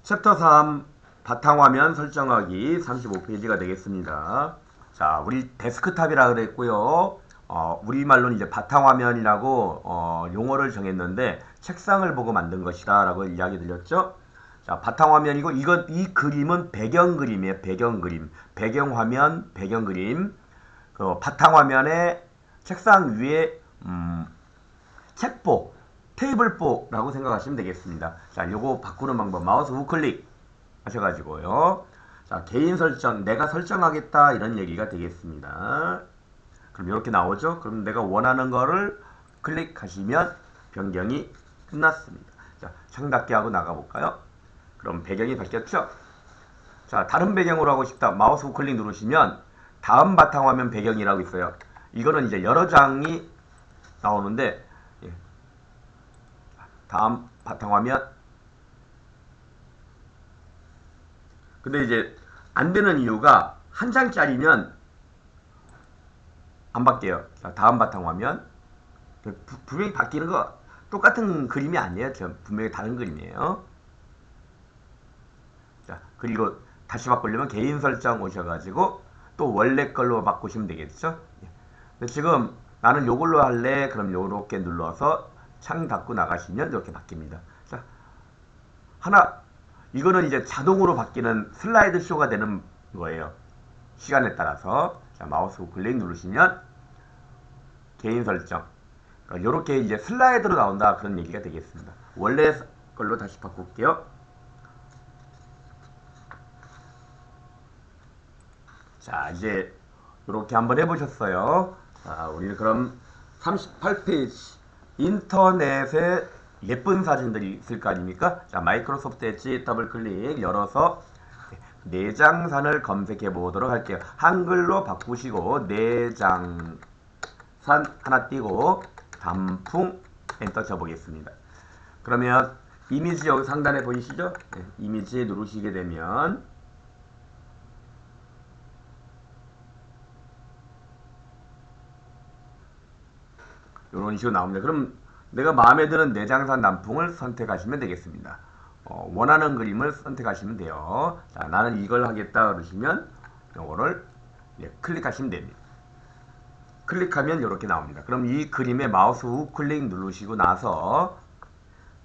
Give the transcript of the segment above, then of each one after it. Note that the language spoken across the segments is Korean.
챕터 3 바탕화면 설정하기 35페이지가 되겠습니다. 자, 우리 데스크탑이라 그랬고요. 우리말로는 이제 바탕화면이라고 용어를 정했는데 책상을 보고 만든 것이다 라고 이야기 드렸죠. 자, 바탕화면이고 이 그림은 배경그림이에요. 배경그림. 배경화면, 배경그림. 그 바탕화면에 책상 위에 책보, 테이블보라고 생각하시면 되겠습니다. 자, 요거 바꾸는 방법 마우스 우클릭 하셔가지고요. 자, 개인 설정, 내가 설정하겠다 이런 얘기가 되겠습니다. 그럼 이렇게 나오죠. 그럼 내가 원하는 거를 클릭하시면 변경이 끝났습니다. 자, 창 닫기 하고 나가볼까요? 그럼 배경이 바뀌었죠. 자, 다른 배경으로 하고 싶다. 마우스 우클릭 누르시면 다음 바탕화면 배경이라고 있어요. 이거는 이제 여러 장이 나오는데 다음 바탕화면. 근데 이제 안 되는 이유가 한 장짜리면 안 바뀌어요. 자, 다음 바탕화면. 분명히 바뀌는 거 똑같은 그림이 아니에요. 분명히 다른 그림이에요. 자, 그리고 다시 바꾸려면 개인 설정 오셔가지고 또 원래 걸로 바꾸시면 되겠죠. 근데 지금 나는 요걸로 할래. 그럼 요렇게 눌러서 창 닫고 나가시면 이렇게 바뀝니다. 자, 이거는 이제 자동으로 바뀌는 슬라이드 쇼가 되는 거예요. 시간에 따라서. 자, 마우스 우클릭 누르시면 개인 설정. 그러니까 요렇게 이제 슬라이드로 나온다. 그런 얘기가 되겠습니다. 원래 걸로 다시 바꿀게요. 자, 이제 요렇게 한번 해보셨어요. 자, 우리 그럼 38페이지. 인터넷에 예쁜 사진들이 있을 거 아닙니까? 자, 마이크로소프트 엣지 더블 클릭 열어서 내장산을 검색해 보도록 할게요. 한글로 바꾸시고 내장산 하나 띄고 단풍 엔터 쳐보겠습니다. 그러면 이미지 여기 상단에 보이시죠? 네, 이미지 누르시게 되면 이런 식으로 나옵니다. 그럼 내가 마음에 드는 내장산 단풍을 선택하시면 되겠습니다. 원하는 그림을 선택하시면 돼요. 자, 나는 이걸 하겠다 그러시면 요거를 클릭하시면 됩니다. 클릭하면 이렇게 나옵니다. 그럼 이 그림에 마우스 우클릭 누르시고 나서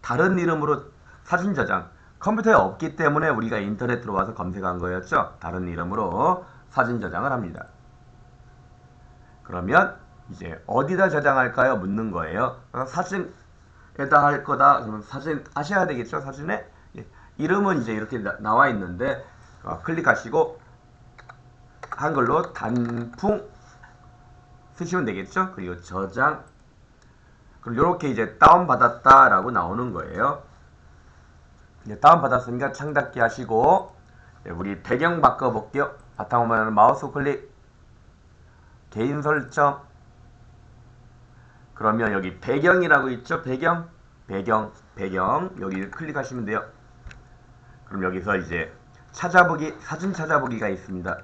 다른 이름으로 사진 저장, 컴퓨터에 없기 때문에 우리가 인터넷 들어와서 검색한 거였죠. 다른 이름으로 사진 저장을 합니다. 그러면 이제 어디다 저장할까요? 묻는 거예요. 사진에다 할 거다. 그러면 사진 하셔야 되겠죠? 사진에 이름은 이제 이렇게 나와 있는데 클릭하시고 한글로 단풍 쓰시면 되겠죠? 그리고 저장. 그럼 이렇게 이제 다운받았다 라고 나오는 거예요. 이제 다운받았으니까 창 닫기 하시고 우리 배경 바꿔볼게요. 바탕화면 마우스 클릭 개인 설정. 그러면 여기 배경이라고 있죠? 배경 여기 클릭하시면 돼요. 그럼 여기서 이제 찾아보기, 사진 찾아보기가 있습니다.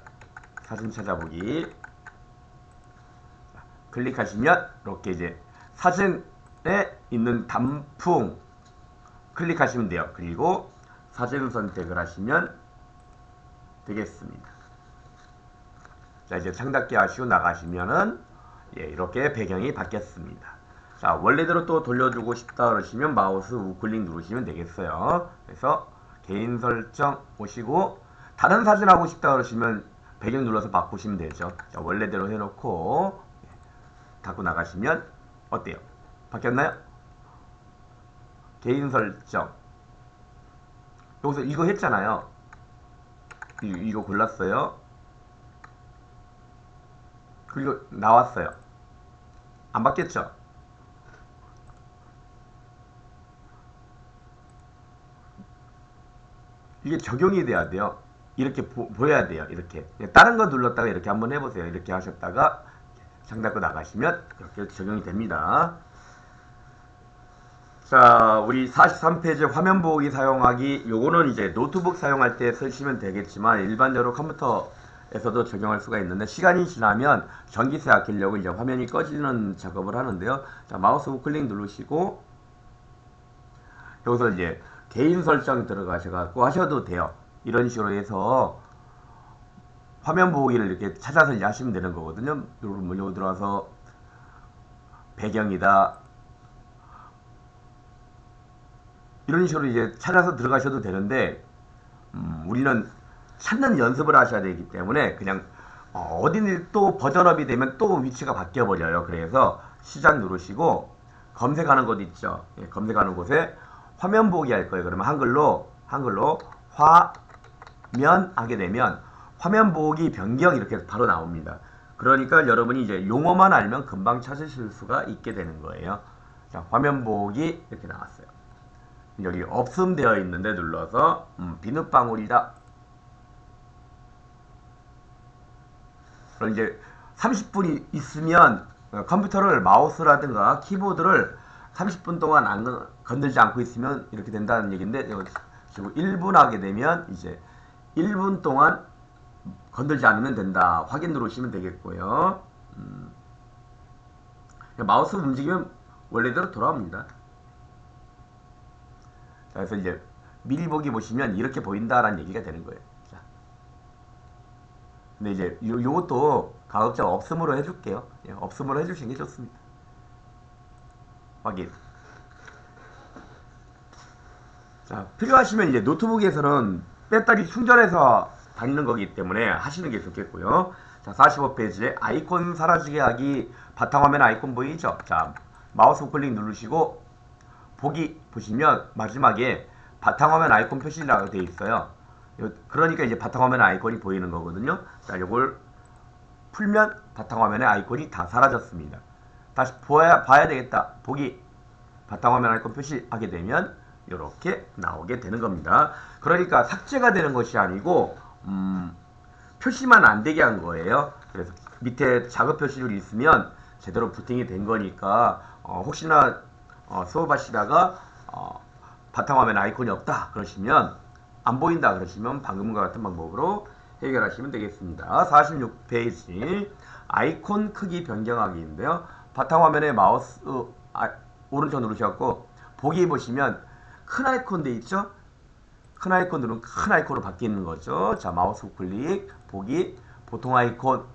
사진 찾아보기 클릭하시면 이렇게 이제 사진에 있는 단풍 클릭하시면 돼요. 그리고 사진 선택을 하시면 되겠습니다. 자, 이제 창 닫기 하시고 나가시면은 이렇게 배경이 바뀌었습니다. 자, 원래대로 또 돌려주고 싶다 그러시면 마우스 우클릭 누르시면 되겠어요. 그래서 개인 설정 오시고 다른 사진 하고 싶다 그러시면 배경 눌러서 바꾸시면 되죠. 자, 원래대로 해놓고 닫고 나가시면 어때요? 바뀌었나요? 개인 설정. 여기서 이거 했잖아요. 이거 골랐어요. 그리고 나왔어요. 안 바뀌었죠? 이게 적용이 돼야 돼요. 이렇게 보여야 돼요. 이렇게 다른 거 눌렀다가 이렇게 한번 해보세요. 이렇게 하셨다가 창 닫고 나가시면 이렇게 적용이 됩니다. 자, 우리 43페이지 화면 보기 사용하기. 요거는 이제 노트북 사용할 때 쓰시면 되겠지만 일반적으로 컴퓨터에서도 적용할 수가 있는데 시간이 지나면 전기세 아끼려고 이제 화면이 꺼지는 작업을 하는데요. 자, 마우스 우클릭 누르시고 여기서 이제 개인 설정 들어가셔갖고 하셔도 돼요. 이런 식으로 해서 화면 보기를 이렇게 찾아서 이제 하시면 되는 거거든요. 여기 들어와서 배경이다. 이런 식으로 이제 찾아서 들어가셔도 되는데, 우리는 찾는 연습을 하셔야 되기 때문에 그냥 어딘지 또 버전업이 되면 또 위치가 바뀌어 버려요. 그래서 시작 누르시고 검색하는 곳 있죠. 예, 검색하는 곳에 화면 보기 할 거예요. 그러면 한글로 화면 하게 되면 화면 보기 변경 이렇게 바로 나옵니다. 그러니까 여러분이 이제 용어만 알면 금방 찾으실 수가 있게 되는 거예요. 자, 화면 보기 이렇게 나왔어요. 여기 없음 되어 있는데 눌러서 비눗방울이다. 그럼 이제 30분이 있으면 컴퓨터를 마우스라든가 키보드를 30분 동안 안 건들지 않고 있으면 이렇게 된다는 얘기인데, 지금 1분 하게 되면 이제 1분 동안 건들지 않으면 된다. 확인 누르시면 되겠고요. 마우스 움직이면 원래대로 돌아옵니다. 자, 그래서 이제 미리 보기 보시면 이렇게 보인다라는 얘기가 되는 거예요. 자. 근데 이제 요것도 가급적 없음으로 해줄게요. 예, 없음으로 해주시는 게 좋습니다. 확인. 자, 필요하시면 이제 노트북에서는 배터리 충전해서 다니는 거기 때문에 하시는 게 좋겠고요. 자, 45페이지에 아이콘 사라지게 하기, 바탕화면 아이콘 보이죠? 자, 마우스 우클릭 누르시고 보기 보시면 마지막에 바탕화면 아이콘 표시라고 되어 있어요. 그러니까 이제 바탕화면 아이콘이 보이는 거거든요. 자, 요걸 풀면 바탕화면의 아이콘이 다 사라졌습니다. 다시 봐야 되겠다. 보기, 바탕화면 아이콘 표시하게 되면 이렇게 나오게 되는 겁니다. 그러니까 삭제가 되는 것이 아니고 표시만 안 되게 한 거예요. 그래서 밑에 작업 표시줄이 있으면 제대로 부팅이 된 거니까 혹시나 수업하시다가 바탕화면 아이콘이 없다 그러시면, 안 보인다 그러시면 방금과 같은 방법으로 해결하시면 되겠습니다. 46페이지 아이콘 크기 변경하기인데요. 바탕화면에 마우스 오른쪽 누르셔갖고 보기 보시면 큰 아이콘 돼 있죠? 큰 아이콘 누르면 큰 아이콘으로 바뀌는 거죠. 자, 마우스 우클릭, 보기, 보통 아이콘.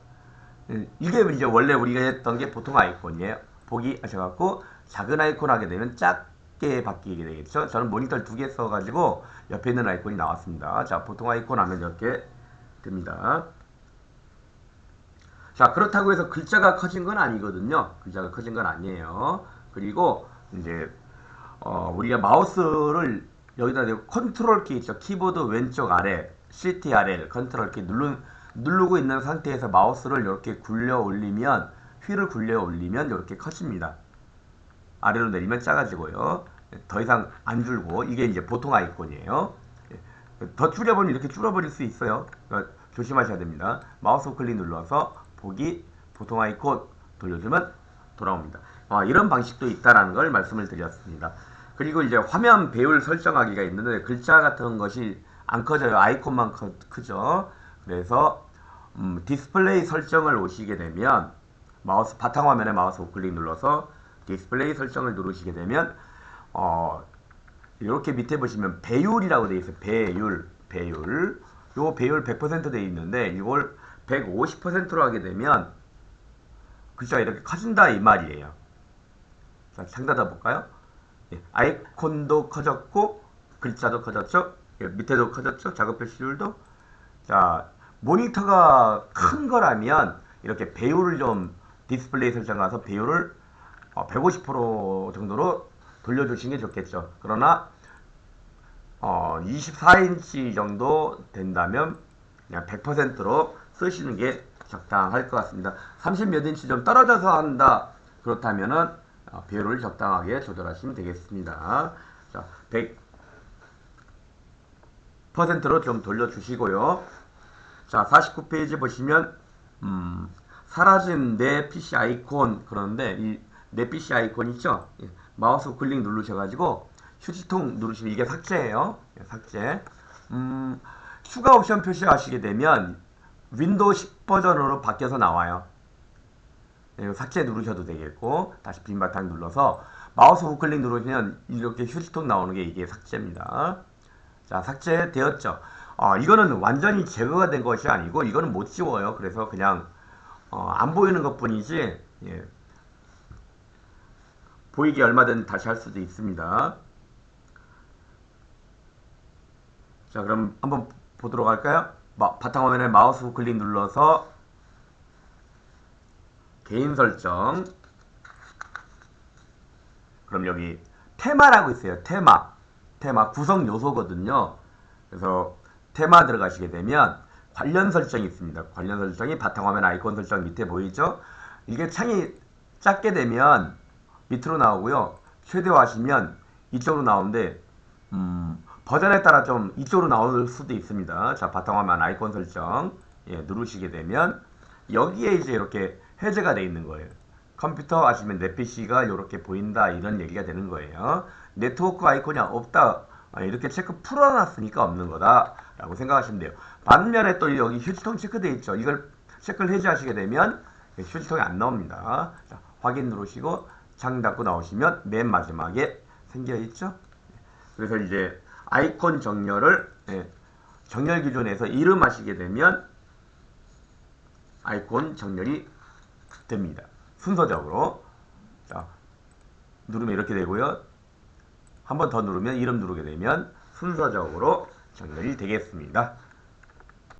이게 이제 원래 우리가 했던 게 보통 아이콘이에요. 보기 하셔갖고 작은 아이콘 하게 되면 작게 바뀌게 되겠죠. 저는 모니터를 2개 써가지고 옆에 있는 아이콘이 나왔습니다. 자, 보통 아이콘 하면 이렇게 됩니다. 자, 그렇다고 해서 글자가 커진 건 아니거든요. 글자가 커진 건 아니에요. 그리고 이제 우리가 마우스를 여기다 대고 컨트롤 키 있죠. 키보드 왼쪽 아래 CTRL 컨트롤 키 누르고 있는 상태에서 마우스를 이렇게 굴려 올리면, 휠을 굴려 올리면 이렇게 커집니다. 아래로 내리면 작아지고요. 더 이상 안 줄고, 이게 이제 보통 아이콘이에요. 더 줄여버리면 이렇게 줄어버릴 수 있어요. 그러니까 조심하셔야 됩니다. 마우스 클릭 눌러서 보기, 보통 아이콘 돌려주면 돌아옵니다. 이런 방식도 있다라는 걸 말씀을 드렸습니다. 그리고 이제 화면 배율 설정하기가 있는데 글자 같은 것이 안 커져요. 아이콘만 크죠. 그래서 디스플레이 설정을 오시게 되면 마우스 바탕화면에 마우스 우클릭 눌러서 디스플레이 설정을 누르시게 되면 이렇게 밑에 보시면 배율이라고 되어 있어요. 배율. 요 배율 100% 되어 있는데 이걸 150%로 하게 되면 글자가 이렇게 커진다 이 말이에요. 자, 상닫아 볼까요? 예, 아이콘도 커졌고 글자도 커졌죠. 예, 밑에도 커졌죠. 작업 표시줄도. 자, 모니터가 큰 거라면 이렇게 배율을 좀 디스플레이 설정 가서 배율을 150% 정도로 돌려주시는 게 좋겠죠. 그러나 24인치 정도 된다면 그냥 100%로 쓰시는 게 적당할 것 같습니다. 30 몇 인치 좀 떨어져서 한다 그렇다면은 배율을 적당하게 조절하시면 되겠습니다. 자, 100%로 좀 돌려주시고요. 자, 49페이지 보시면 사라진 내 PC 아이콘, 그런데 이 내 PC 아이콘 있죠? 예, 마우스 클릭 누르셔가지고 휴지통 누르시면 이게 삭제예요. 예, 삭제. 추가 옵션 표시하시게 되면 윈도우 10 버전으로 바뀌어서 나와요. 예, 삭제 누르셔도 되겠고, 다시 빈 바탕 눌러서 마우스 우클릭 누르시면 이렇게 휴지통 나오는 게 이게 삭제입니다. 자, 삭제되었죠. 이거는 완전히 제거가 된 것이 아니고 이거는 못 지워요. 그래서 그냥 안 보이는 것 뿐이지, 예. 보이게 얼마든 다시 할 수도 있습니다. 자, 그럼 한번 보도록 할까요? 바탕화면에 마우스 우클릭 눌러서 개인 설정. 그럼 여기 테마라고 있어요. 테마 구성 요소거든요. 그래서 테마 들어가시게 되면 관련 설정이 있습니다. 관련 설정이 바탕화면 아이콘 설정 밑에 보이죠? 이게 창이 작게 되면 밑으로 나오고요. 최대화하시면 이쪽으로 나오는데 버전에 따라 좀 이쪽으로 나올 수도 있습니다. 자, 바탕화면 아이콘 설정, 예, 누르시게 되면 여기에 이제 이렇게 해제가 되어 있는 거예요. 컴퓨터 하시면 내 PC가 이렇게 보인다, 이런 얘기가 되는 거예요. 네트워크 아이콘이 없다, 이렇게 체크 풀어놨으니까 없는 거다 라고 생각하시면 돼요. 반면에 또 여기 휴지통 체크되어 있죠. 이걸 체크를 해제하시게 되면 휴지통이 안 나옵니다. 자, 확인 누르시고 창 닫고 나오시면 맨 마지막에 생겨 있죠. 그래서 이제 아이콘 정렬을, 예, 정렬 기준에서 이름 하시게 되면 아이콘 정렬이 됩니다. 순서적으로. 자, 누르면 이렇게 되고요. 한 번 더 누르면 이름 누르게 되면 순서적으로 정렬이 되겠습니다.